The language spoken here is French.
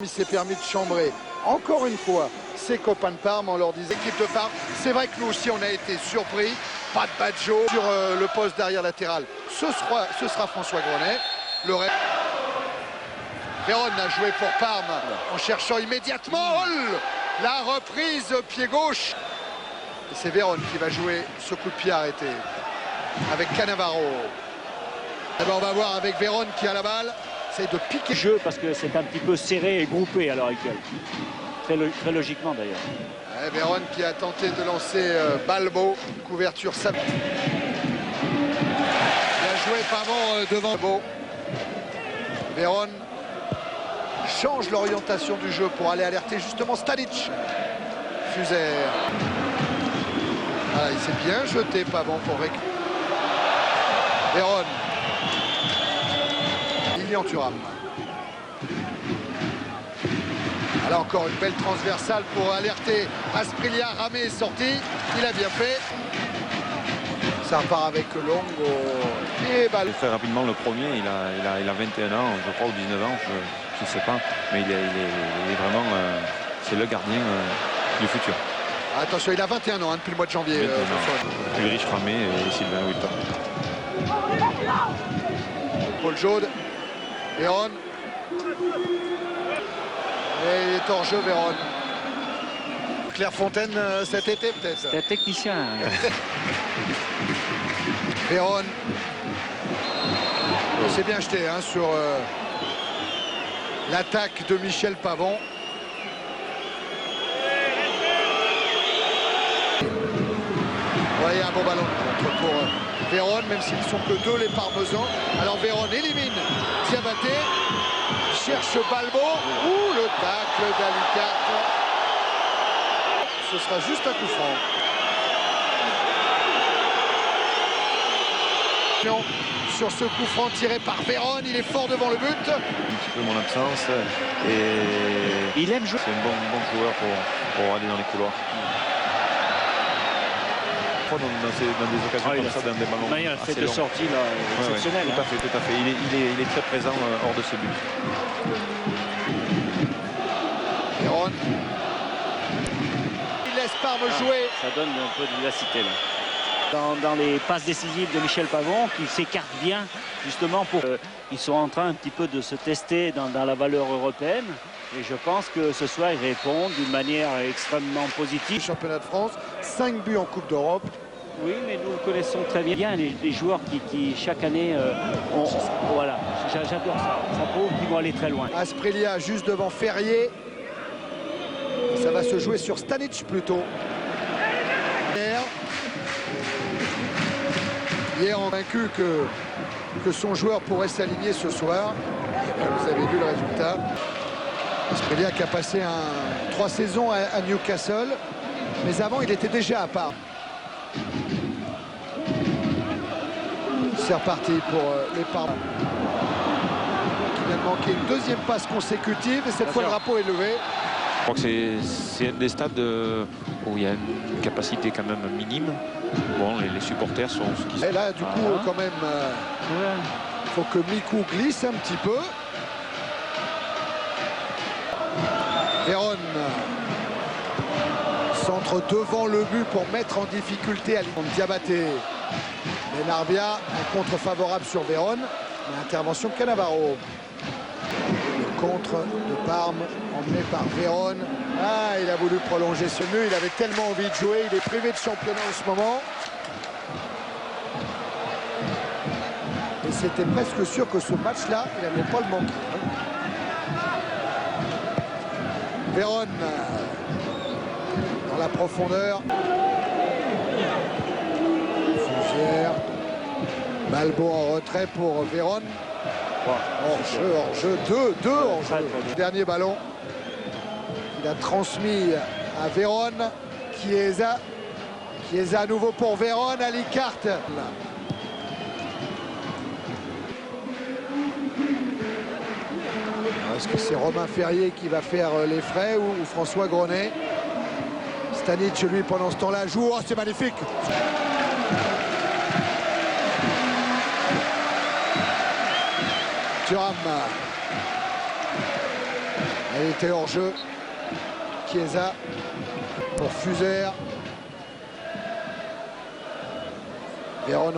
Il s'est permis de chambrer encore une fois ses copains de Parme en leur disant équipe de Parme. C'est vrai que nous aussi on a été surpris. Pas de Baggio sur le poste d'arrière latéral. Ce sera François Grenet. Le reste. Vérone a joué pour Parme en cherchant immédiatement la reprise pied gauche. Et c'est Vérone qui va jouer ce coup de pied arrêté avec Cannavaro. Et ben on va voir avec Vérone qui a la balle. C'est de piquer le jeu parce que c'est un petit peu serré et groupé à l'heure actuelle. Très logiquement d'ailleurs. Vérone qui a tenté de lancer Balbo, couverture Sam. Bien joué Pavon devant Beau. Vérone change l'orientation du jeu pour aller alerter justement Stanic. Fuser. Ah, il s'est bien jeté Pavon pour récupérer. Vérone. Lilian Thuram. Là encore une belle transversale pour alerter Asprilla. Ramé est sorti, il a bien fait. Ça repart avec Longo et balle. Très rapidement le premier, il a 21 ans, je crois, ou 19 ans, je ne sais pas. Mais il est vraiment, c'est le gardien du futur. Attention, il a 21 ans depuis le mois de janvier. Ulrich Ramé et Sylvain Wilton. Paul Jaude, Vérone. Et il est hors jeu, Vérone. Clairefontaine cet été peut-être. C'est un technicien. Vérone. Il s'est bien jeté hein, sur l'attaque de Michel Pavon. Vous voyez un beau ballon de contre pour Vérone, même s'ils ne sont que deux les Parmesans. Alors Vérone élimine Diabaté. Cherche Balbo. Ouh, le tacle d'Alicarte. Ce sera juste un coup franc. Sur ce coup franc tiré par Vérone, il est fort devant le but. Un petit peu mon absence et il aime jouer. C'est un bon joueur pour aller dans les couloirs. Dans des occasions comme ça, dans des ballons il a fait assez de longs. sortie là, exceptionnelle. Tout à fait, tout à fait. Il est très présent hors de ses buts. Vérone. Il laisse Parme jouer. Ça donne un peu de vivacité là. Dans les passes décisives de Michel Pavon qui s'écarte bien justement pour... ils sont en train un petit peu de se tester dans la valeur européenne et je pense que ce soir ils répondent d'une manière extrêmement positive. Championnat de France, 5 buts en Coupe d'Europe. Oui, mais nous le connaissons très bien, les joueurs qui chaque année ont... Voilà, j'adore ça. Ça prouve qu'ils vont aller très loin. Asprilla juste devant Ferrier. Ça va se jouer sur Stanic plutôt. Hier, convaincu que son joueur pourrait s'aligner ce soir. Vous avez vu le résultat. Asprilla qui a passé 3 saisons à Newcastle. Mais avant, il était déjà à part. C'est reparti pour les Parmes. Il a manqué une deuxième passe consécutive et cette fois le drapeau est levé. Je crois que c'est un des stades où il y a une capacité quand même minime. Bon, les supporters sont ce qu'ils sont. Et là, du coup, quand même, il faut que Mikou glisse un petit peu. Vérone centre devant le but pour mettre en difficulté à Diabaté. Benarbia, un contre favorable sur Vérone. Intervention de Cannavaro. Le contre de Parme emmené par Vérone. Ah, il a voulu prolonger ce but. Il avait tellement envie de jouer. Il est privé de championnat en ce moment. Et c'était presque sûr que ce match-là, il n'allait pas le manquer. Vérone dans la profondeur. Fugière. Balbo en retrait pour Vérone. Hors-jeu, deux hors-jeu. Dernier ballon. Il a transmis à Vérone. Chiesa à nouveau pour Vérone. Alicarte. Est-ce que c'est Romain Ferrier qui va faire les frais ou François Grenet? Stanic, lui, pendant ce temps-là, joue. Oh, c'est magnifique! Thuram. Elle était hors jeu. Chiesa pour Fuser. Véron